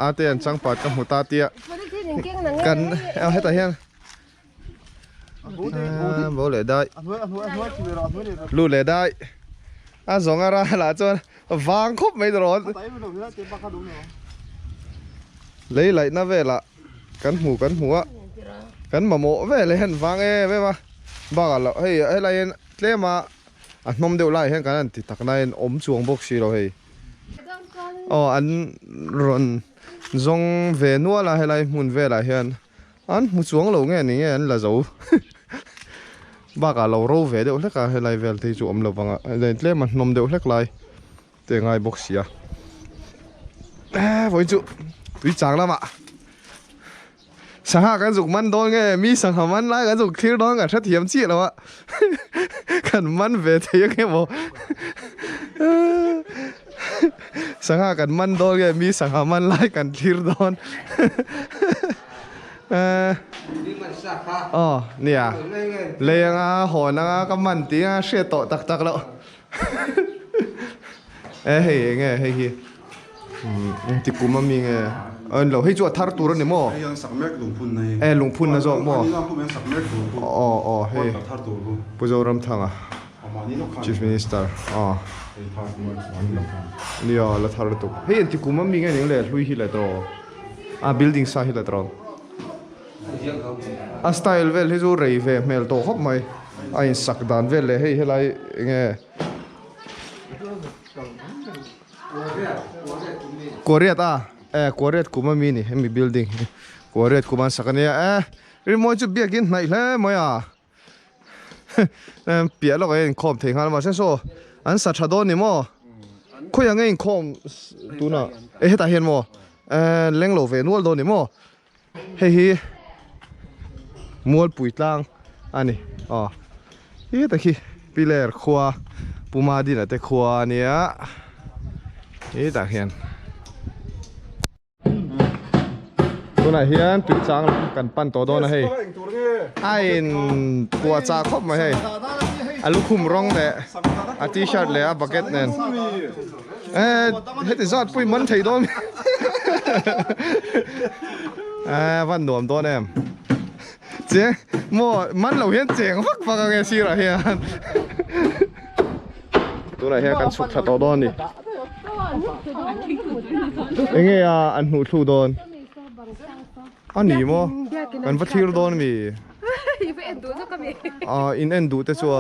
อาเตียนจังปัดกับหูตาเตี้ยกันเอาให้ตาเฮียนบ่เลยได้รู้เลยได้สองอะไรล่ะจนวางครบไม่ตลอดlấy lại nó về là cắn hủ cắn mà mộ về lấy hình vàng ê về mà bà là hay là lấy mà nôm đều lại hay cái thì thằng này ốm chuồng bốc xì rồi anh rồi dòng về nuôi là hay là muốn về lại hiện anh muốn chuồng lâu nghe này anh là giàu bà cả lâu râu về đều hết cả hay là về thì chuồng lâu vàng lấy mà nôm đều hết lại thì ngay bốc xì với chú tuy chẳng lắm ạ sáng hạ cái dục măn đôi nghe mi sáng hạ măn lại cái dục kia đó cả rất hiếm chị đâu ạ cần măn về thế cái bộ sáng hạ cần măn đôi nghe mi sáng hạ măn lại cần kia đó nè lên hồi nó có măn tí xe tội tắc tắc lộ ê hey nghe hey hi thì cũng mà mình lâu hay chuột thar tour này mò lùng phun là rõ mò hey bây giờ làm thằng chief minister liao là thar tour hey thì cũng mà mình cái này là lui hi là đó building sa hi là đó style vel hay rồi rei về mel to hop mai anh sắc đàn vel là hey lại nghe Korea ta Korea kuma mini hemi building Korea kuma sakania remote chu biakin nai hle moya pia lo cái khom theng hal ma se so an sa thadon ni mo khoya ngai khom tu na heta hian mo lenglo ve nual do ni mo hi mual puitlang ani hi ta khi piler khwa puma din ate khwa nia hi ta hianตัวไหนเฮียนตุ้ยจางกันปั้นตัวโดนนะเฮ้ยไอ้ตัวจ่าครบมาเฮ้ยลูกคุมร้องแต่ทีชิร์ตเลยบักเก็ตเนี่ยเฮ็ดแต่ซอดปุ้ยมันไทยโดนวันหนวมตัวเนี่ยเจ๊โม่มันเราเห็นเจ๋งฟักกันไงสิล่ะเฮียตัวไหนเฮียกันสุดชัดตัวโดนนี่เอ็งไงอันหูทูโดนอันนี้มั้งกันวัดที่เราโดนมีอินเอ็นดูแต่ชัว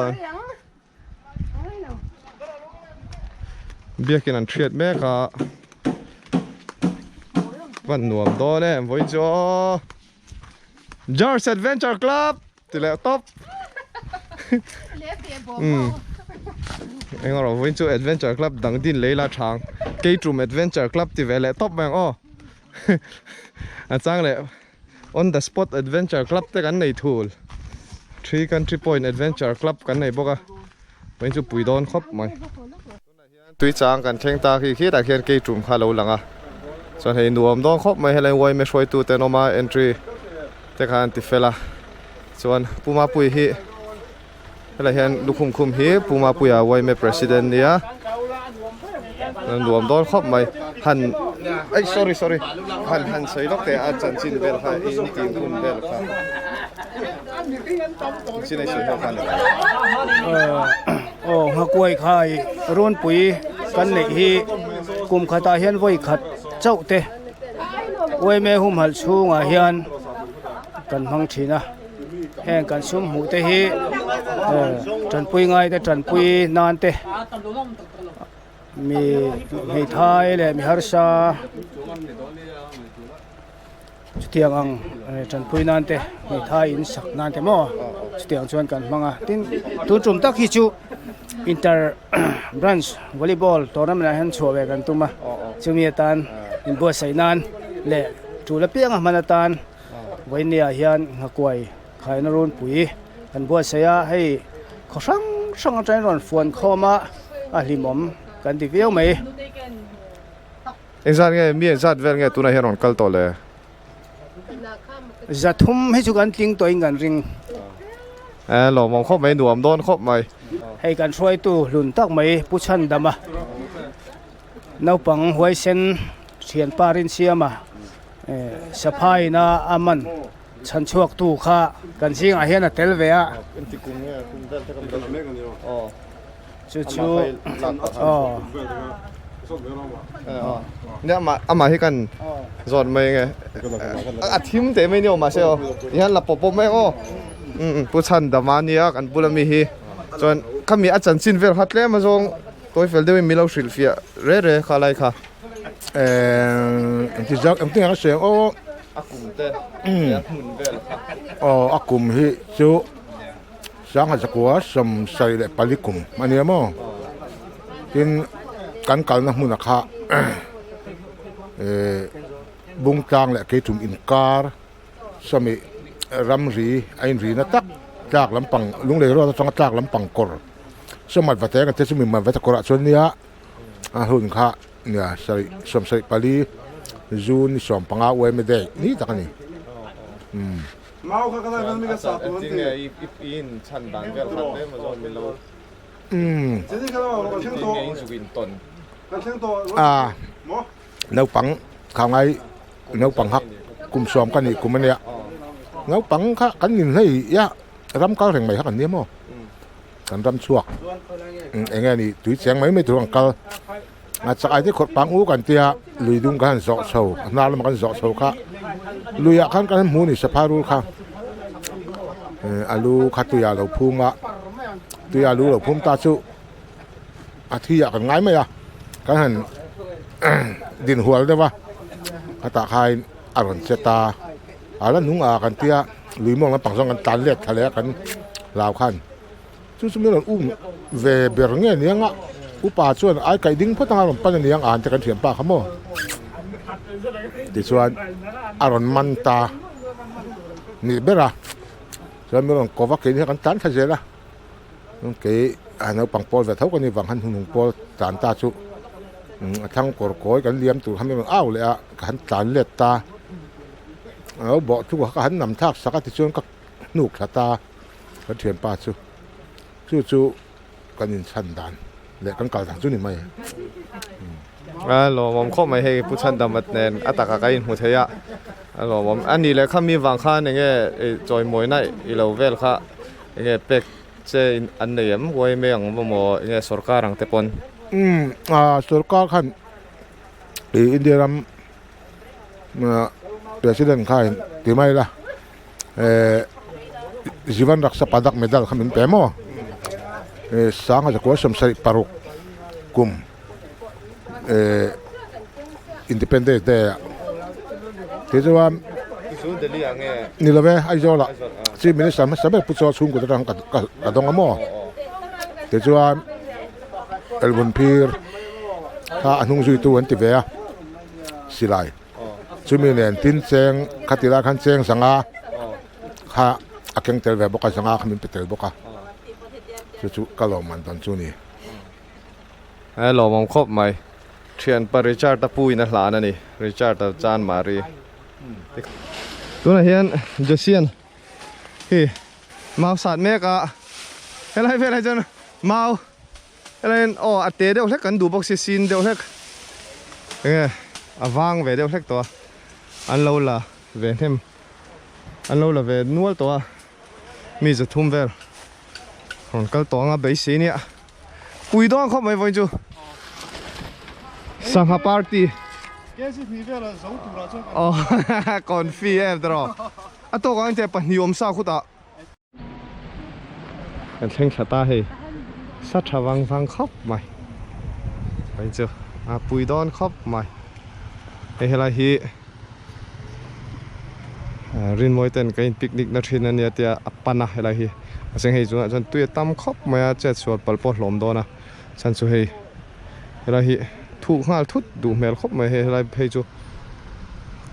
เบียกินอันเทียดแม่ก็วันหนวมโดนเนี่ยไว้จ่อ George Adventure Club ติดแล้วท็อปเอ็งเราไว้จ่อ Adventure Club ดังดินเลยละช่างเกย์จุ่ม Adventure Club ติดแล้วท็อปแม่งจังเลย on the spot adventure club แต่กันในทูล 3 country point adventure club กันในบอกเป็นจุดปุ๋ยโดนครบไหมตุยจางกันเข่งตาขี้แต่เขียนเกย์จุ่มคาโลหลังส่วนให้หนวมโดนครบไม่ให้เลยไว้ไม่ช่วยตัวแต่นอมา entry แต่การติดเฟล่าส่วนปูมาปุยฮีอะไรเห็นลูกคุมฮีปูมาปุยไว้ไม่ president เนี่ยรวมโดนครบไหมหันsorry หันใส่ล็อกแต่อาจารย์จินเบลค่ะอินทีมคุณเบลค่ะชินในส่วนของกันฮักไว้ไข่ร้อนปุ๋ยกันเลยฮีกลุ่มขตาเฮียนไว้ขัดเจ้าเตะไว้แม่หุ่มหัดชูงาเฮียนกันพังชีนะแห่งกันซุ่มหูเตะฮีจันปุ๋ยไงแต่จันปุ๋ยนานเตะมีไทยและมีฮาร์ชาจุดเทียงจันพุยนันเตมีไทยอินสักนันเตมั้งจุดเทียงชวนกันมั้งทิ้งตัวจุ่มตักฮิจูอินเตอร์บรันช์วอลเลย์บอลตัวนั้นมันเห็นชัวร์กันตุ้มมาจึงมีตันอินบัวใส่นันเละจุดละเปียงมันตันไว้เนี่ยเฮียนหักไว้ขายนรุนปุ๋ยกันบัวใส่ให้เขาสั่งใจร้อนฝนเข้ามาลิมอมกันที่เวียวไหมเอ็งจัดไงมีเอ็งจัดเวลไงตัวไหนเห็นร้อนกัลโตเลยจะทุ่มให้ชุกันติ้งตัวเองกันริงหล่อมองครบไหมหนวมโดนครบไหมให้กันช่วยตู้หลุนตักไหมผู้ชันดำน้าปังหวยเซน เชียนปารินเซียมาสะพายนาอามันฉันชวกตู้ข้ากันซิงอาเฮียนเตลเวีย เป็นติกุงเนี่ยคุณได้ทำอะไรอ๋อ จู่ๆอ๋อ เนี่ยมาให้กันสอนมาไงอาทิมเตะไม่เนี่ยมาเชียวยันหลับปบไม่ก็ผู้ชันดามานี่กันบุลมีฮีจนข้ามีอาจารย์ซินเวลฮัตเล่มาส่งตัวเฟลเดวิมิลาสิลฟิอาเร่ข้าไรค่ะที่จักที่งั้นเสียงโอ้ อากุมเต้หมุนเวลค่ะ อ๋ออากุมฮิจูสังหารจักรสมใส่เด็กปลิกุมมันเนี่ยมั้งกินกันกันนะมุนักฮะบุงจางแหละเกตุมอินการสมัยรำรีไอ้รีนัตักจากลำปังลุงเลยรอดต้องจากลำปังกอร์สมัยวัดแต่กันเทศมิมันวัดกอร์ส่วนเนี้ยหุ่นข้าเนี่ยใส่สมใส่ปลีจูนี่สมปังเอาไว้ไม่ได้นี่ตะกันนี่มาเขาก็ได้ไม่ก็สอบตัวนี้อินชันดังเวลฮัตเล่มาส่งมิลาจริงๆก็เราเชื่อตัวอินสุวินตนเนื้อปังข้างไงเนื้อปังหักกุมซ้อมกันนี่กุมมันเนี่ยเนื้อปังค่ะกันยินให้ยะรำก้าวแห่งใหม่หักกันเนี่ยมั้งกันรำชั่วเองไงนี่ถือเสียงไม่ถูกกันอาจจะไอ้ที่ขดปังอู้กันเตียลุยดุงกันเจาะเสาหน้าแล้วมันกันเจาะเสาค่ะลุยกันกันหมูนี่สภาพรู้ค่ะอาลูขัดตัวยาเราพุ่งละตัวยาลูเราพุ่งตาชุอาทิยากันง่ายไหมอ่ะกันหันดินหัวได้ปะกระตาคายอารมณ์เจตาอะไรนุ่งกันเตี้ยหรือมองแล้วปังซองกันตันเล็ดทะเลกันลาวขันจู่ๆมีหล่นเวเบรเงี้ยเนี้ยงะป่าชวนไอ้ไก่ดิ้งพัฒนาหล่นปั้นเนี้ยอ่านจะกันเถียนป่าขโมยดิชวนอารมณ์มันตานี่เบระส่วนมีหล่นกวักเนี้ยกันตันขยะละน้องเก๋เอาปังปอลแบบเท่ากันนี่วังหันหุ่นปอลจานตาชุทั้งกอดคอยกันเลี้ยมตัวทำให้มันอ้าวเลยอ่ะกันตาเล็ดตาเอาบอกทุกคนกันนำทักสักที่ชวนก็นุกตากันเถียนป่าจู่กันยินชันดานเละกันเก่าทางจู่นี่ไม่หล่อผมเข้ามาให้ผู้ชันดำมัดแนนอัตกะกันหัวเทียหล่อผมอันนี้เลยข้ามีวางข้าอย่างเงี้ยจอยมวยนั่นเราเวลข้าอย่างเงี้ยเป็กเจอันเนี่ยมวยเมียงบ่หมออย่างเงี้ยสรการังเตปนสุรการขันอินเดียรัมประธานข่ายที่ไม่ละจีวันรักษาปัดักเมดัลขมิ้นเปมอสังหารจักรสมศัยปารุกุมอินดิเพนเดนต์เดย์ที่จะว่านี่ละเว้ยไอ้เจ้าละที่มินิสต์มันสมัยพุทธศาสนาก็จะทำกับดงอโมที่จะว่าเอลบุนพีร์ข้าอนุญาตตัวอันที่เวียสิไลช่วยมีเนี่ยทิ้งเสียงขัดตีราขันเสียงสังอาข้าอาเก่งเตลเวบกัสังอาขมิ้นเปเตลบกัจู่ๆก็ลงมันตอนช่วงนี้หล่อผมครบไหมเทียนปริจาร์ตปุยนะหลานนี่ริจาร์ตจานมารีตัวนั้นเฮียนจะเซียนฮีมาสัตว์เมกะอะไรเป็นอะไรจนมาอะไรอ๋ออัดเตะเดี๋ยวเล็กกันดูบ็อกซ์ซีนเดี๋ยวเล็กวางเวเดี๋ยวเล็กตัวอันเราละเวเทมอันเราละเวนวลตัวมีจะทุ่มเวลคนก็ตัวงาเบสเนี่ยปุยต้องเข้ามาไว้จูสังหาปาร์ตี้อ๋อก่อนฟีเอฟตรออ่ะตัวก่อนจะปั่นยมสาวขุดอ่ะกันเช่นขัดตาให้สัตว์วังฟังครบไหมไปเจอปุยดอนครบไหมเฮ้ยอะไรฮีรินมวยเต้นกันปิกนิกนัดที่นั่นเนี่ยเตียปันนะอะไรฮีเสียงให้จนตัวตั้มครบมาเจ็ดส่วนปลปลมโดนนะฉันสุเฮอะไรฮีถูกห้าทุดดูเมลครบมาเฮอะไรให้จู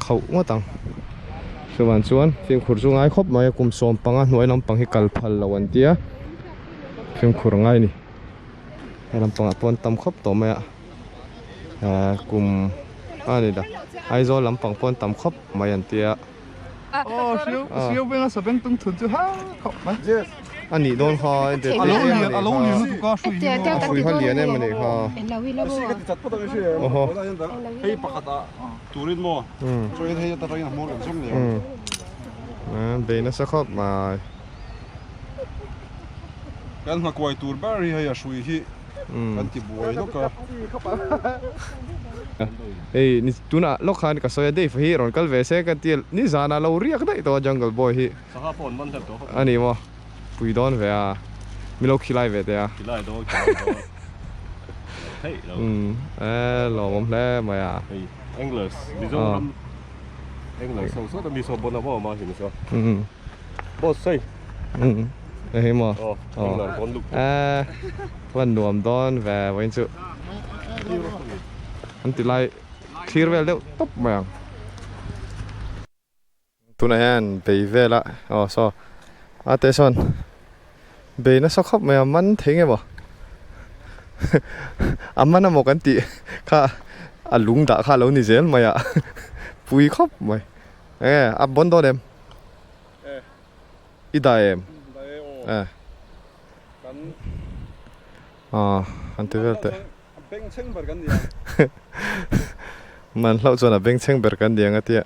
เขาว่าตังส่วนฟิล์มขุดจูง่ายครบมากลุ่มสมปังหน่วยน้ำปังให้กัลพัลละวันเดียฟิล์มขุดง่ายนี่ให้น้ำปังปนตั้มครบต่อมากลุ่มนี่ด่ะไอโซลำปังปนตั้มครบมายันเดีย哦，小朋友sabeng tung tunjuk ha, kok mas. anh nhỉ đón kho để alo em liền alo liền nó tụ ca sui sui hoa liền em này kho cái chặt bắt đầu cái Oho. hay pakata turin mo rồi hay ta phải mo cái giống này bên nó sẽ khóc mà cái mà quay tour bari hay sui hi cái thì buổi đó cả ê tu na lúc khán cái soi đây phải rồi cái về xe cái tiền ní giờ nào lâu riêng đấy to jungle boy hi Saka pon man thap to. anh em mà bùi đón về à mi lâu khi lại về đây à Kilai do. Hey, lò mắm lẽ mày à hey, English. Bizo English so da miso bona mo ma hin so. Boss say. ê mà English bon look.วันนวมดอนแววันสุอันติไลทีร์เวลเร็วต๊บมาตัวนั้นไปเวละอ๋อซออาเตชอนเบน่ะสักครบไหมมันทิ้งไงบ่อามันน่ะหมกันติข้าอาลุงด่าข้าแล้วนี่เจนไหมอ่ะปุยครบไหมอับบนตัวเดมอีได้เอ็มอันที่เวลเตะ beng cheng ber kan มันเล่าจนอ่ะเบ่งเชิงเบิร์กันเดียงอ่ะเตี้ย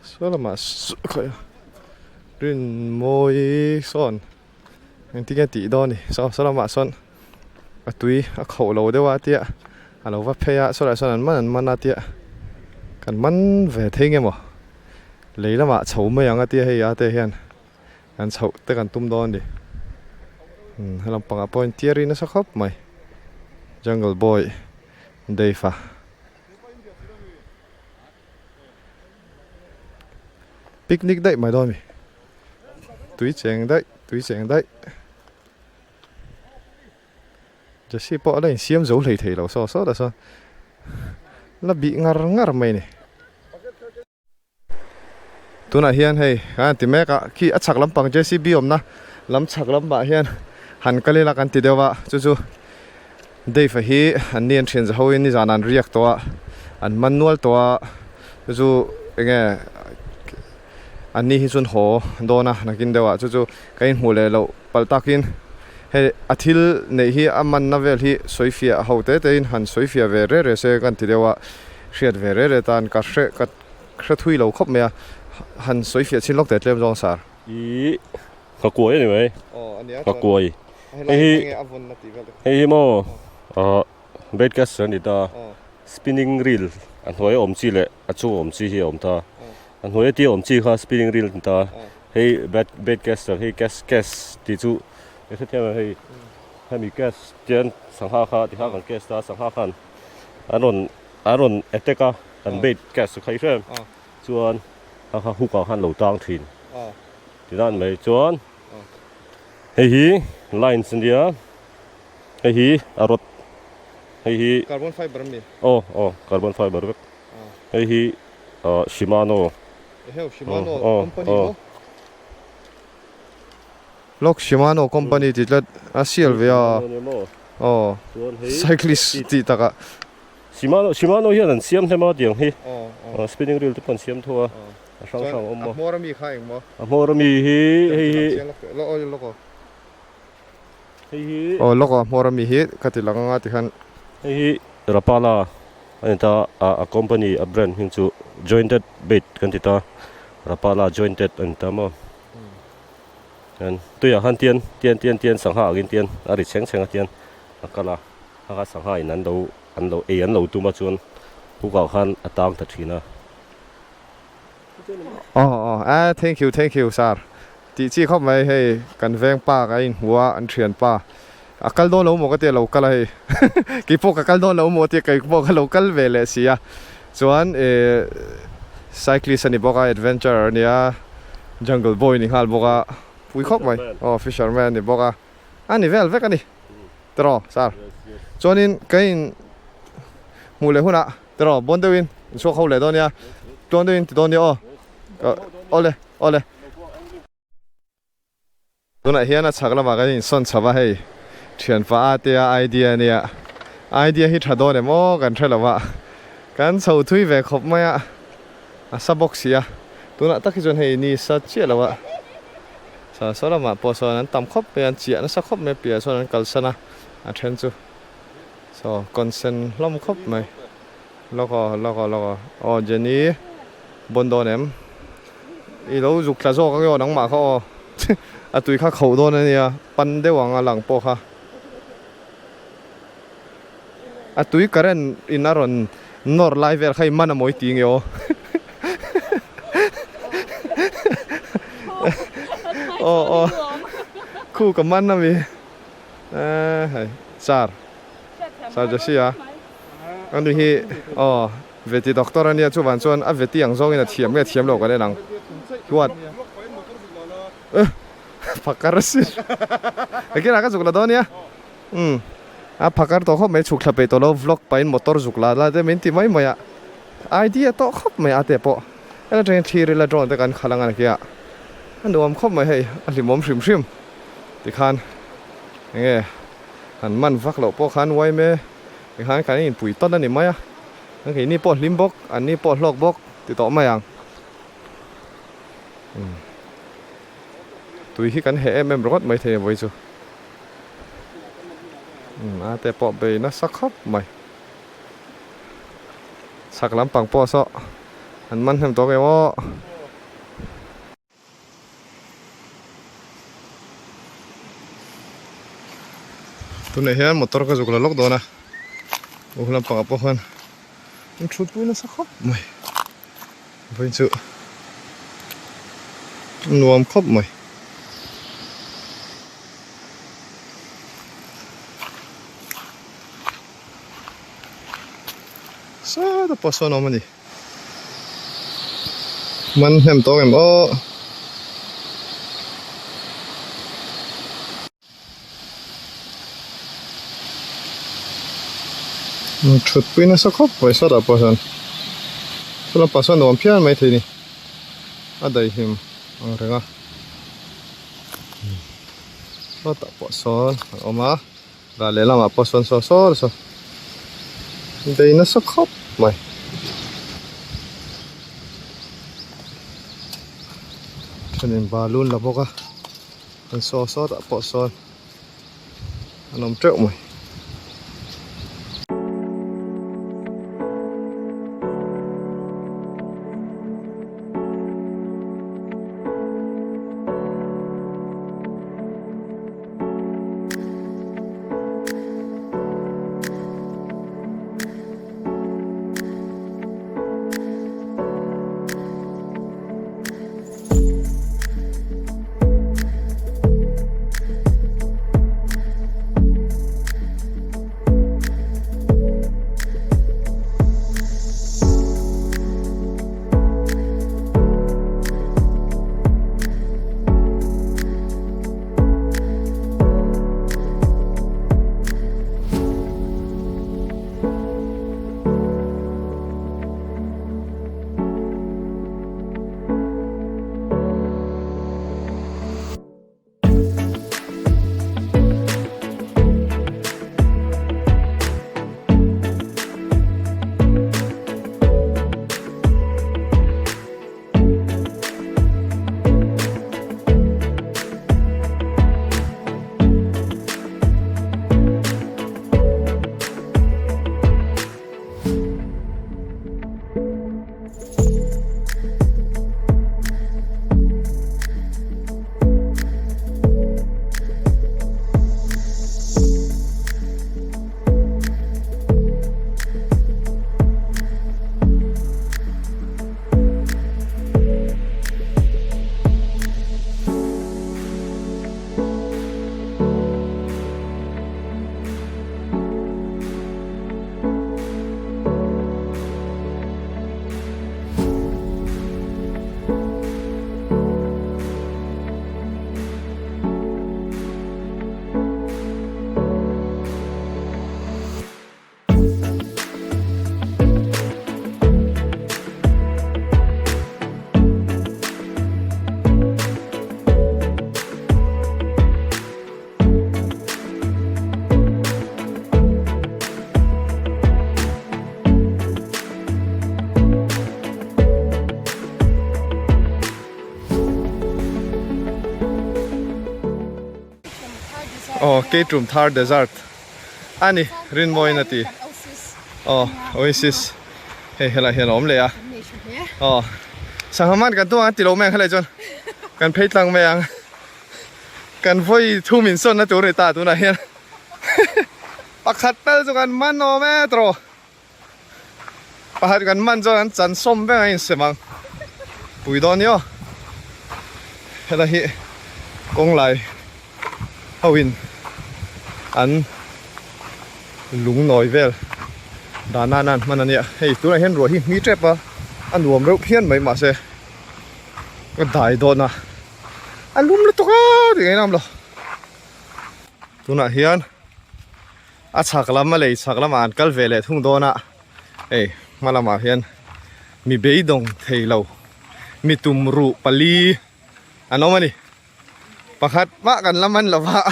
สวัสดีมาสุขอยรินโมยซอนยังที่แกตีดอนนี่สวัสดีมาซอนอ่ะตุยอ่ะเขาเราเดี๋ยวว่าเตี้ยอ่ะเราว่าเพย์สวัสดีส่วนนั้นมันอ่ะเตี้ยกันมันเวทยังไงมั้งเลยละมาเฉาไม่ยังอ่ะเตี้ยให้ยาเตี้ยเฮียนกันเฉาแต่กันตุ้มดอนดิhalang pang-appoint tiari na sa kop may Jungle Boy Deifa picnic đấy mày đôi mi túi chèn đấy giờ xí bỏ đây xiêm dấu lầy thầy lâu so là sao là bị ngar mày này tu na hiền hay tìm mẹ cả khi achak lắm bằng JCB om na lắm chak lắm bà hiền han kali la kan ti dewa chu dei fa hi an nian thin za hoin ni zan an riak to an manual to chu enge an ni hi chun ho dona nakin dewa chu kain hule lo paltakin he athil nei hi aman navel hi soifia hote te in han soifia ve re se kan ti dewa hriat ve re tan ka hre thui lo khop me han soifia chin lok te tlem jong sar I ka kuai ni mai. ania Ka kuai. Hey mo bed gas ni ta spinning reel an hoi om chi le a chu om chi hi om ta an hoi ti om chi kha spinning reel ta hey bed gas hey gas ti chu e the tem hey mi gas tian sang ha kha ti ha kan gas ta sang ha khan aron eteka an bed gas khai frem chuan ha hu ka han lo tang thin ti dan mai chuan hey lines India hey arot hey carbon fiber mi carbon fiber hey Shimano company lok Shimano company ti lat asial via cyclist ti taka Shimano hian an siam thema diang hi spinning reel te pan siam thua sang om mo mora mi khaing mo amor mi hi loko hey loko mora mi hi katilanga ti khan hey Rapala anta a company a brand hin chu jointed bait kan ti ta Rapala jointed anta mo an tuya han tian sang ha agin tian ari cheng tian akala aka sang ha in an lo tu ma chuan pu ka khan atang ta thina thank you sir ti chi khop mai hey kan veng pa ka in huwa an thian pa akal do lo mo ka te lo kala he ki po ka kal do lo mo te kai po ka local vele sia chuan cyclist ani boka adventurer nia Jungle Boy ni hal boka pui khop mai fisherman ni boka ani vel vek ani tro sar chuanin kain mule huna tro bondewin so khole do nia bondewin ti do nia ole tuna hiana chakla ma gain son chaba hei thian fa atia idea nia idea hi thado ne mo kan thela wa kan chho thui ve khop maya a sabok sia ตัวน่ะตักที่จนให้นี่สัจเจียแล้ววะสาสารมาพอสอนนั้นตำคบไปอันเจียนั้นสักคบไม่เปียสอนนั้นกัลสนะอันเทนจูสอคอนเซนล้อมคบไหมแล้วก็อ๋อเจนี่บนโดนเอ็มอีเราจุกคลาโซ่ก็ยอนังหมาเขาอะตุยข้าเขาโดนเนี่ยปันได้หวังหลังโปค่ะอะตุยกระเรนอินนารอนนอร์ไลฟ์เวอร์ใครมันมวยติงโยโอ้คู่กับมันนะมีเฮ้ยซาร์จะเสียอันนี้อ๋อเวทีด็อกเตอร์เนี่ยช่วยวันชวนอ่ะเวทีอย่างซองเนี่ยเทียมโลกกันได้หนังทวดpakar sih. Akhirnya agak zukla doang ya. Pakar toh kok main zukla pe toh lo vlog pain motor zukla lah. Tapi menti mai maya. Idea toh kok mai ate po. Yang jangan ciri lah drone tekan kalangan kia. Kan doam kok mai hei. Ali mom shim. Dikan. Ini. Kan man vak lo po kan wai me. Dikan kan ini pui ton ni maya. Yang ini po limbok, ani po log bok. Di toh mayang. Tui hi kan he em rot mai the voi chu a te po be na sakhop mai sak lam pang po so an man hem to ke wo tu ne hian motor ka zukla lok do na o lam pang po khan in thut pu na sakhop mai voi chu nuam khop mai Sada pasal nama ni. Man hem to em oh. Chut pina sakop pai sada pasan. Sula pasan dom pian mai thini. Adai him renga. Sada pasan oma. Gale lama pasan so. Đây nó sắc khóc mày cho nên bà luôn là bốc á anh so đã bỏ son anh nằm trộm mày oh ke trum thar desert ani rin moi na ti oh oasis hey hela hian om le a oh sanghaman kan tu an ti lo meng khalai chon kan phei tlang meng kan voi thu min son na tu re ta tu na hian pakhat pel chu kan man no metro pakhat kan man chu an chan som ve ai semang pui don yo hela hi kong lai hawin an lung noi vel đàn nan man ania hey tu na hian ro hi mi trep a an nuam reuh phian mai ma se cái đại đồn à anh lùm lên to thì cái nào lo tu nãy hiền à chắc lắm mà lấy chắc lắm ăn cái về lại thùng đồn à ê mà làm mà hiền mi bế đồng thầy lâu mi tùm rụ pali anh nói mà đi bác hát bác cần làm ăn là bác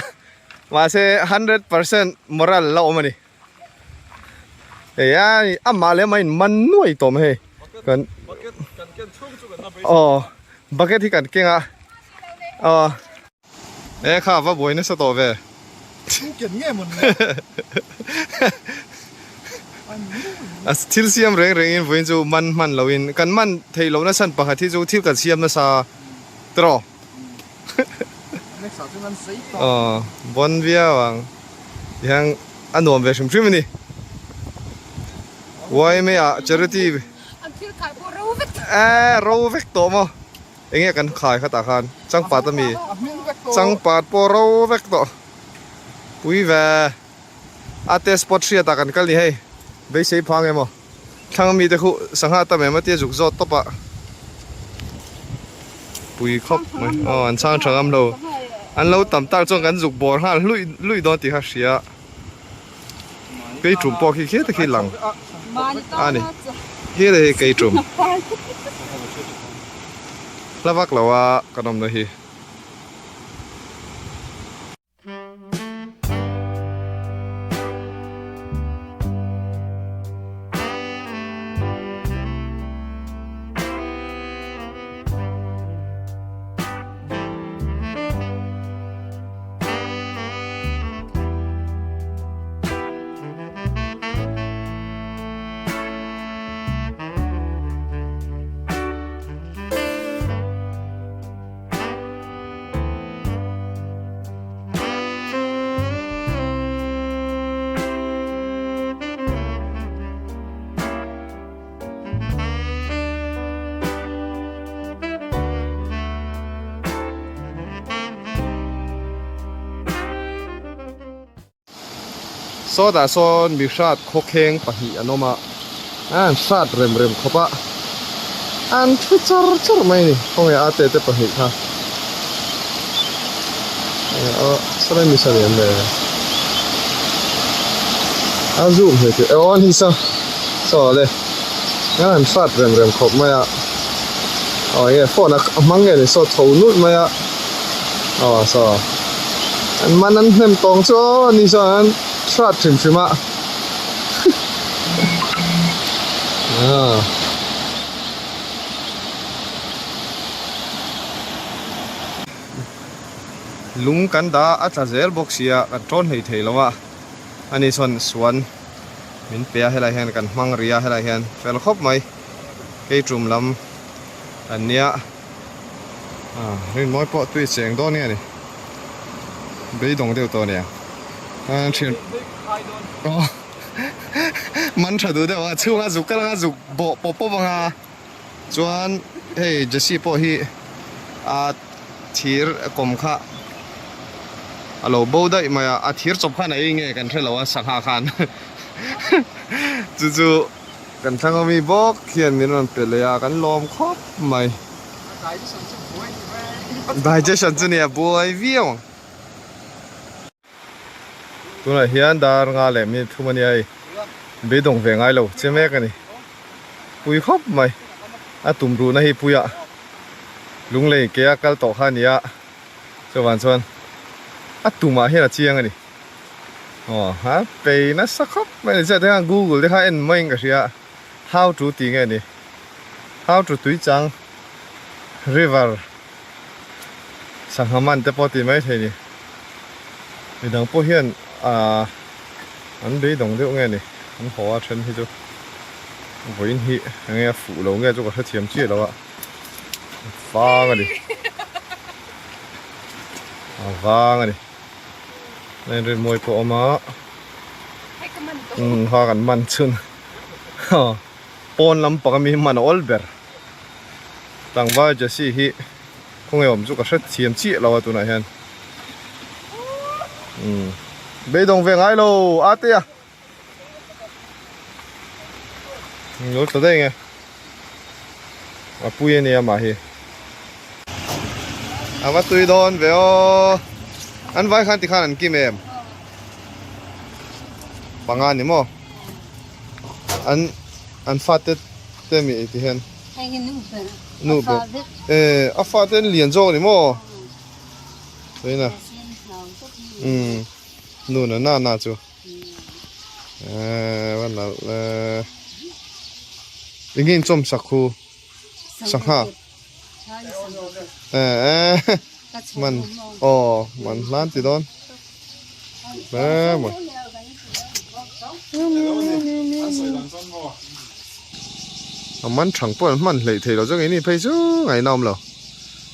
mà sẽ 100% moral lâu mà đi ê à mà lấy mày man nuôi tôm hay cần bucket thì cần kinh à ê khá vào buổi nó sẽ tổ về thiếu xiêm rèn rèn in buổi chú man lâu in cần man thấy lâu nó sẵn bạc thì chú thiếu cần xiêm nó sa trò bon vía vàng yang anh nuông về xem phim đi why mấy à charity râu vét tổ mà anh nghe cần khai khát khan trăng pạt tami trăng pạt po râu vét tổ bui về ate spot shia ta kan kal ni hei be sei phang emo thang mi te khu sangha ta me ma te juk zot to pa bui khop mai an sang changam lo an lo tam tak chong kan juk bor ha lui don ti ha sia ke trum po khi khe ta khi lang ani he de ke trum lavak lawa kanom na hi so da son mi shat khokheng pahi anoma an shat rem khopa an chur mai ni hong ya ate te pahi kha sala mi sa le an zoom he te on hi sa so le an shat rem khop mai a ye phone a mang nge so thou nut mai a so an manan hem tong cho ni so an shot chim à lung kan da atla zel boxia kan tron hei thei lawa ani son swan min pe hela hen kan mang ria hela hen fel khop mai ke trum lam ania rin moi po tui cheng do ne ni be dong deu to ne chuyện man thà được đâu chú ngã dục cái ngã dục bộ bằng à chuan hey Jesse po hi thir kom kha alo bo dai ma thir chop khan ai nge kan thelo sang ha khan chu kan thang mi bok khian min ron pelea kan lom khop mai digestion chu ne boy viong tu là hiền dar nga lem ni thu mani ai be dong ve ngai lo che me ka ni pui khop mai a tum ru na hi puya lung le ke akal to kha ni a so wan chuan a tuma he la chiang ani ha pe na sa khop mai che ta google de kha en mai ka ria how to ti nge ni how to tui chang river sanghaman te poti mai the ni Vì đằng po hiền anh đấy đồng điệu nghe này anh hóa chân thì chú với hi nghe phụ lâu nghe chú có thể thiểm chia đâu ạ vang đi vang đi nên rồi môi po mà hoaกันมันชนปอนลำปากมีมันออลเบอร์ต่างว่าจะสิฮิคงไอ้ผมจุกกระเซ็ดเทียมชี้เราตัวไหนเห็นเบดงเวงไงโลอาเตียรู้ตัวได้ไงปุยเนี่ยมาฮิอาว่าตุยโดนเวลอันไว้ขันติขันอันกิมเอ็มบางงานนี่มั้งอันฟาดเต็มอีกที่เห็นนูเบอฟาดเต็มเหรียญโจนี่มั้งเลยนะนู่นน่ะน่าจูวันนั้นยังกินจมสักคู่สักห้ามันมันร้านติดดอนหมดมันchẳng baoมันเลยthìเราจะไงนี่ไปซูไงน้ำเรา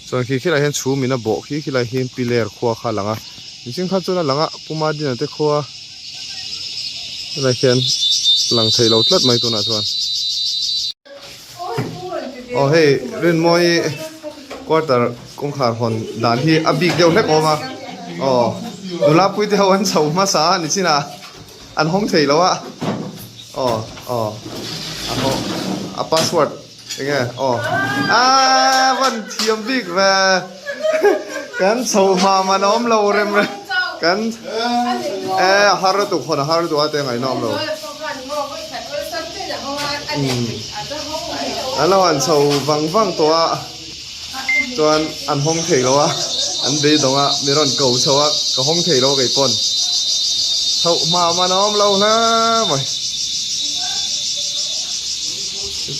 ส่วนขี้ไรเห็นชูมีน่ะบอกขี้ไรเห็นปีเลอร์ขวาขาหลังอ่ะจริงๆข้าจุดนั้นหลังอ่ะปุ่มมาดินแต่ขวาไรเห็นหลังไทยเราตลัดไม่ตัวน่ะส่วนเฮ้ยเรื่องมวยก็แต่กงขาหอนด่านที่อบิกเดียวเล็กออกมาดูแลปุ้ยเดียววันเสาร์มาสานี่สินะอันห้องไทยแล้วอ่ะพาสเวิร์ดยังไงวันเทียมบิ๊กแม่กันโซมาน้อมเราเร็มเลยกันฮารุตุคนฮารุตุอะไรไงน้อมเราอันเราอันโซฟังตัวอันห้องเทแล้วอ่ะอันดีตรงอ่ะมีรอนเก่าโซอ่ะก็ห้องเทแล้วไก่ปนโซมาน้อมเรานะมั้ย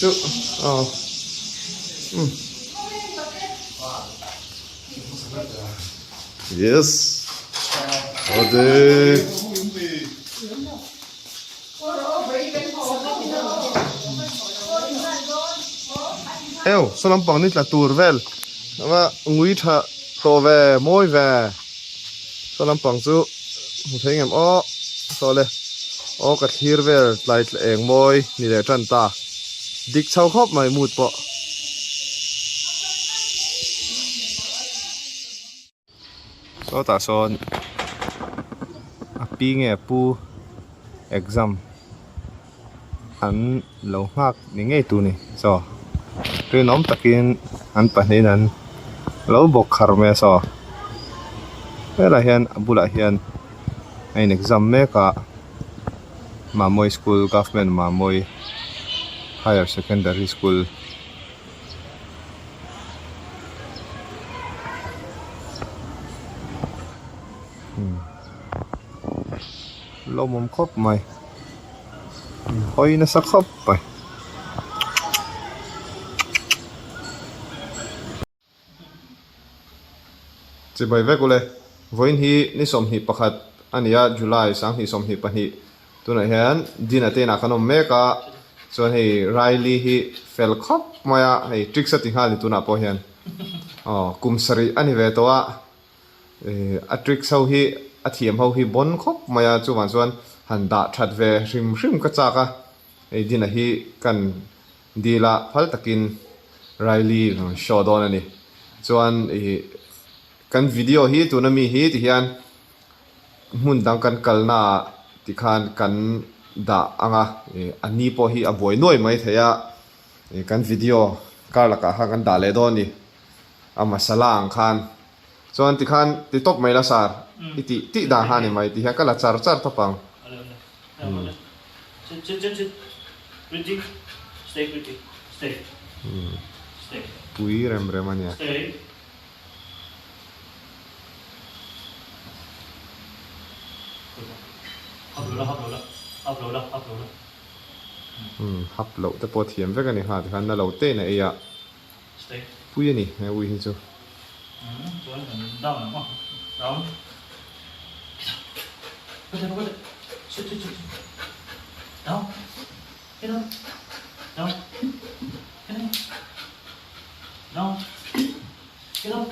จุyes โอเคสลัมปังนี่ละตัวเวลว่างุยท่าตัวเวมวยเวสลัมปังซูหูเทียงโซเลยกัดฮีร์เวลไล่เองมวยนี่แหละจันตาดิกชาวครอบไม่มุดปะก็ตาโซนปีเงี้ยปู exam อันเราหักนี่ไงตัวนี่ซอคือน้องตะกินอันปะนี้นั้นเราบอกคาร์เมซอเวลาเห็นบุลาเห็นไอ้ exam เมกะมามวย school government มามวย higher secondary schoolเรามุมครบไหมหอยน่าสักครบไปจะไปเวกุเลยวันที่นี่สมหิประคัดอันนี้จุลายสังหิสมหิปะหิตัวไหนเห็นดินาเตนักขนมเมกะส่วนให้ไรลีฮิเฟลคอปมาให้ทริกสติงหาลิตัวน่ะพอเห็นกุมสรีอันนี้เวตัวทริกเขาฮิเทียมเขาฮิบนคอปมาจวนส่วนหันดาชัดเวริมกระจากะดินาฮิกันดีละพัลตะกินไรลีโชว์ดอนนี่ส่วนกันวิดีโอฮิตัวนั้นมีฮิที่เห็นมุ่งดังกันกัลน่าที่ขันกันด่าอันนี้พอฮีอบวยน้อยไหมเทียกันวิดีโอการละกันกันด่าเลยดอนนี่มาสลางขันส่วนที่ขันที่ตบไม่ละสารที่ด่าหันนี่ไหมที่เห็นกันละจาร์ทปังปุยเรมมันเนี่ยฮับโหลแต่พอเทียมไปกันนี่ฮะที่ขันน่าโหลเต้นไอ้ยะปุยนี่ไอ้วุ้ยฮิจู Sit. Down. Get up. Down. Get in. Down. Get up.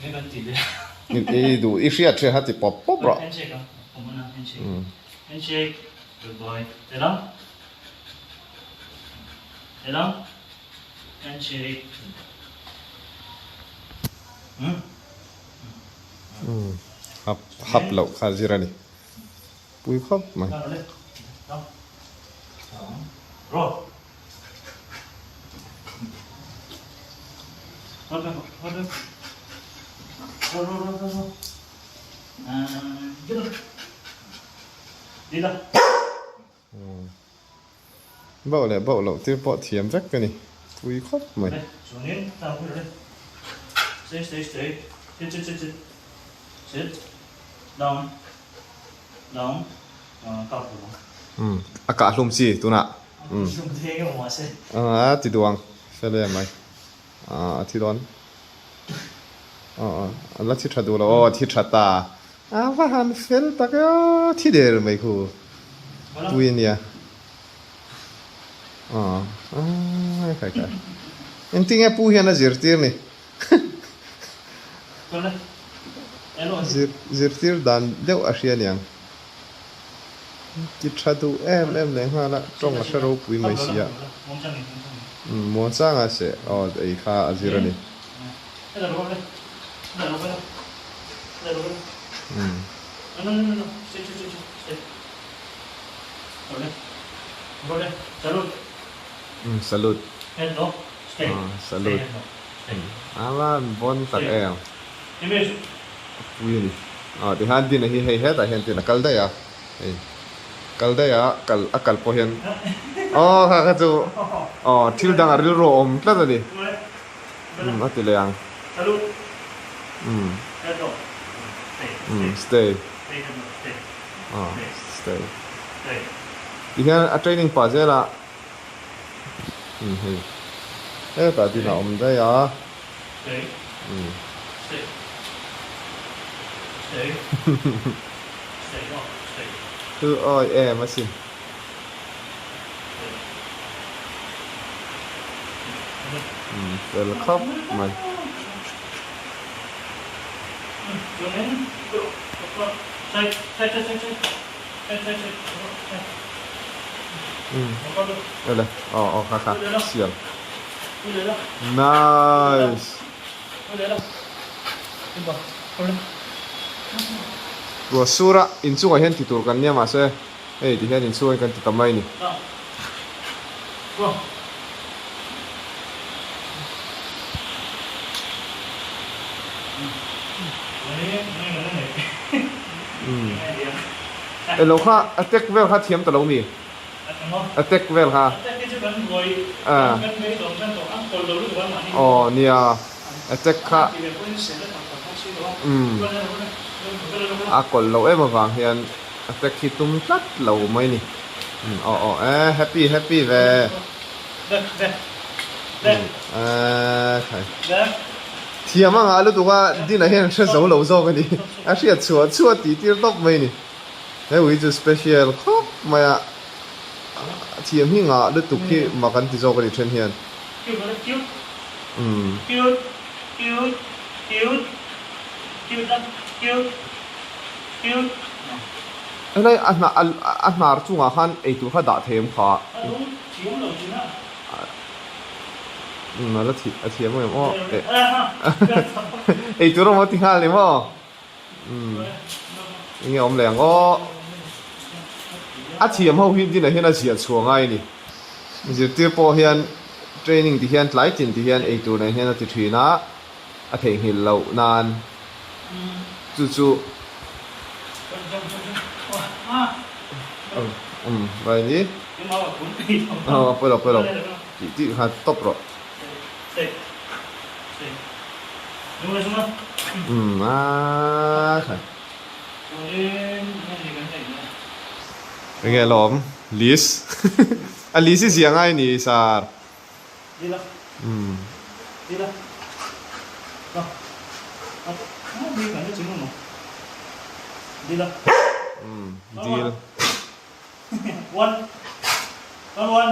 Cái con gì đấy? Ý đủ ý xia chơi hát thì bóp bóp rồi. Handshake không? Không muốn nào handshake. Handshake. Good boy. Để đó. Để đó. Handshake. Hấp lẩu khá gì ra đi. Bùi khóc mày. Đó, lên. Đó. Rồi. Hold on. Rồi. Get up. Đi đâu? Bảo lẩu tiêu bỏ thiếm vách cái này. Bùi khóc mày. Đây, xuống đến, tao cứ đây. Stay. Sit. Down. Cặp của Cả lùm gì tụi nạ. Dùng thế cái mà sẽ. Thì đuông. Phải lên mày. Thì đón. Là thì trật đủ là thì trật ta. Và hẳn phết ta cái thì để mày khu. Bùi nè. Cái. Em tin nghe bùi hiện là dễ tiền này. Con đây. Hello. Dễ tiền đàn đeo ở xe nhàng. Thì trật đủ em lên hoa là trong là sẽ râu bùi mày xìa. Muốn sang à sẽ. Ấy khá dễ ra này. Đây là đâu đây? No. Stay. Go there. Salute. Salute. Head no. Stay. Salute. Alan bon tak em. Image. Bùi này. Thì hắn tin là hi hết à hiện tin là kal đây à. Kal po hiền. Khá chú. Thil đang ở rìu rom tla rồi đi. Ati lang. Salute. Head no. Stay. Stay. Thì hiện training pa thế là. Thế cả thì nào om đây à. Stay. No. Stay. Thứ ơi em mà xin. Rồi là khóc mày. Đây này. Khá. Xiềng. Nice. Rồi sura in chung hiện titur kan nia mà sẽ. Thì hiện in chung kan titamai ni. Lâu kha attack vel kha thiam ta lo mi. Attack vel kha. Nia attack kha. Còn lâu em mà vàng hiện attack khi tum tắt lâu mấy nè. Happy về. Thiam mà ngã lúc đó đi này hiện sẽ giấu lâu rồi cái đi. Sẽ chua tí top mấy nè. Thế với chú special khóc mà thiam hi ngã lúc tụi kia mà cần tí rồi cái trên hiện. Anh này anh nار chung à han ấy tụi hắn đã thêm khá. Nó là thiam mà em ấy tụi nó mà tiếng Hàn mà. Nghe ông làng thiam hậu hiện đi này hiện là gì chuông ai nè. Giờ tiêu po hiện training thì hiện lại tin thì hiện ấy tụi này hiện là thì thuyền á. Thấy hình lâu nan. Chú. Vậy nhỉ? Pero. Tí hạt top rồi. Khải. Nghe lắm. Liz. Liz is yang ai nè, sir. đi đâu đâu đi cả nó chứng không đi đâu ดีล one one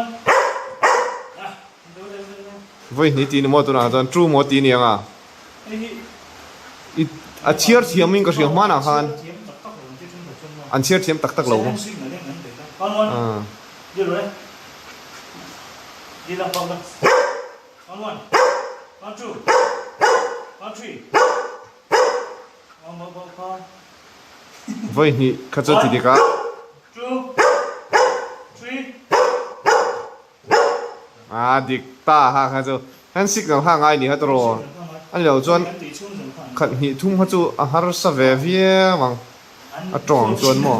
à đâu đâu đâu เว้ยนี่ตีนหมดตัวน่ะตอนทรูหมดตีนี่ยังอ่ะ đi อีอาเชียร์เทียมมิงก็เสียมานะฮันอันเชียร์เทียมตักตักเหลา con one đi rồi đấy đi đâu con one con two con three con เว้ยนี่ข้าจะตีดีกะ two three ดิกตาฮะข้าจะฮันสิกกับฮะง่ายนี่ฮะตัวอันเหลียวจวนขัดหิทุ่มข้าจะอาหารสเวเวียมังจองจวนหมอ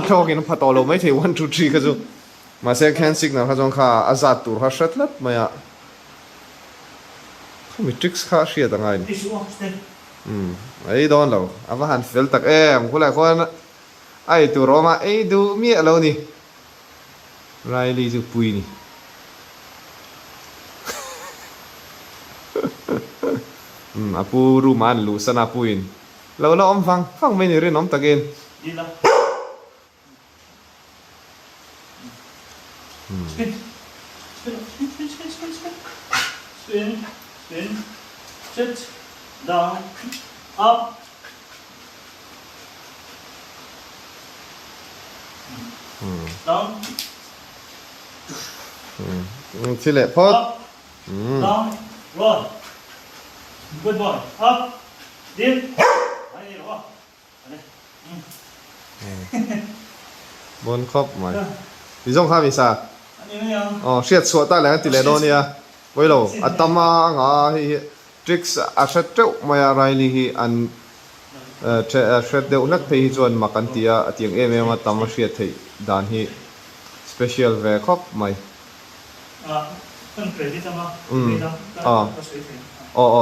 จองกินพัตโตโลไม่ถึง1 2 3ข้าจะมาเซ็กแคนสิกนะข้าจงข้าอาซาตูข้าเสร็จแล้วมาอ่ะเขามีทริคข้าเชียร์ต่างไง đi xuống step ไอ้โดนเราอาว่าหันเฟลตักคุณหลายคนไอ้ตัวรอมาไอ้ดูเมียเรานี่ไรลีจูปุยนี่อาปูรู้มันรู้สนาปุยนเราอมฟังไม่ได้เรื่องน้องตะเกน đi đâu spin spin sit down up down ที่แหละพอ up down roll good boy up din anh đi rồi บนครบไหมดิจงข้ามีซา anh đi nữa เชียดสวดตาแหลงติเลโดเนี่ยไว้เราอัตมางาทริกส์อาชัดเจ้ามาอะไรลีอันเช็ดเดวนักเพย์จวนมากันตีอ่ะเตียงมาตามมาเชียดที่ด้านที่สเปเชียลเวครบไหม phân credit mà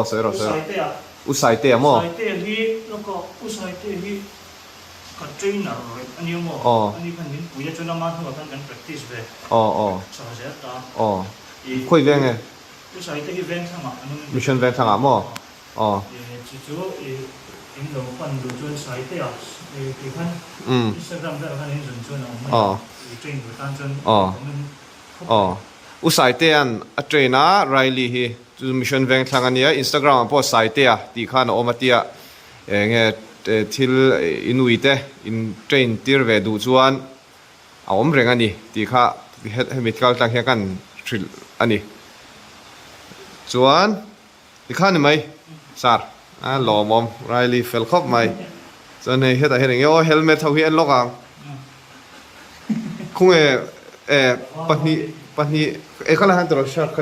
สวยเราสวย usai te à อุสัยเตะมั้ง usai te hi nó có usai te hi có trainer rồi anh yêu mà anh đi phần những buổi cho nó mang thôi phần practice về sao sẽ ta คุยเรื่องไง usai te hi ven thang à มิชชั่นเวนทางอ่ะมั้งchú chú em đầu phần đồ chuyên usai te à thì phần Instagram đó phần những chuyên nó mới train của tan chuyên อุสัยเตะอันเทรนน่ะไรลีฮีจูมิชชั่นเวนทางอันนี้อินสตาแกรมพอสายเตะตีข้านะโอมาเตียเงี้ยทิลอินุยเตอินเทรนทีร์เวดูจวนเอาอมเร่งอันนี้ตีข้าให้มิดกัลตั้งเฮียกันทิลอันนี้จวนตีข้านี่ไหมสาร์หล่อมอมไรลีเฟลคอบไหมจวนให้เฮ็ดอะไรเงี้ยเฮลเมทเท่าที่อันล็อกอ่ะคงปัจจุบันก็เลยหันตัวชาร์กก็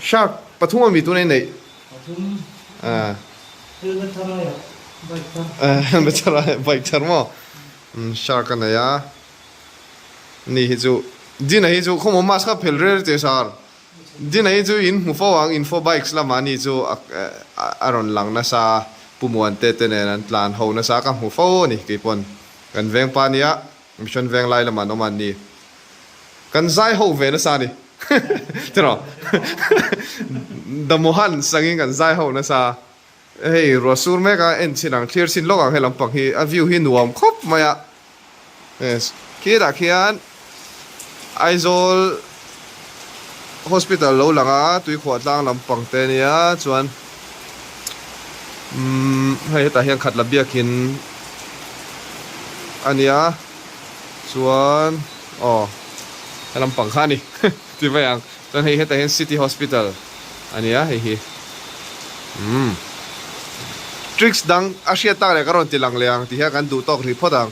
ชาร์กปัจจุบันมีตัวไหนคือมันทำอะไรอ่ะใบเตอร์ ไม่ใช่อะไรไบค์เทอร์มั้งชาร์กกันเนี่ยนี่ฮิจูดีนะฮิจูเขามาสกับเพลเรอร์เจสาร์ดีนะฮิจูอินหูฟ้าอินโฟไบค์สลามันฮิจูอารอนหลังนะซาปุ่มวันเตเตเนนันตลานหูนะซากับหูฟ้านี่กี่ปนกันเวงปานี่ะมิชชั่นเวงไล่ละมันอมันนี่กันใจหูเวนะซานี่เจ้าดมหันสังเกตกันใจหูนะซาเฮ้ยรัวสูร์เมกะเอ็นสินังเคลียร์สินโลกอ่ะให้ลำปักฮีอวิวฮีนวมครบมาอ่ะคิดอะคิดไอโซลฮอสพิทอลโลหลังอ่ะตุยขวดล่างลำปังเตนี่อ่ะส่วนให้แต่เฮียงขัดระเบียกินอันนี้อ่ะส่วนให้ลำปังข้านี่ที่ไปยังตอนให้แต่เฮียงซิตี้ฮอสพิทอลอันนี้อ่ะให้ทริคส์ดังอาเซียตาเลยก็รอนติลังเลียงที่เฮียกันดูตอกรีพอดัง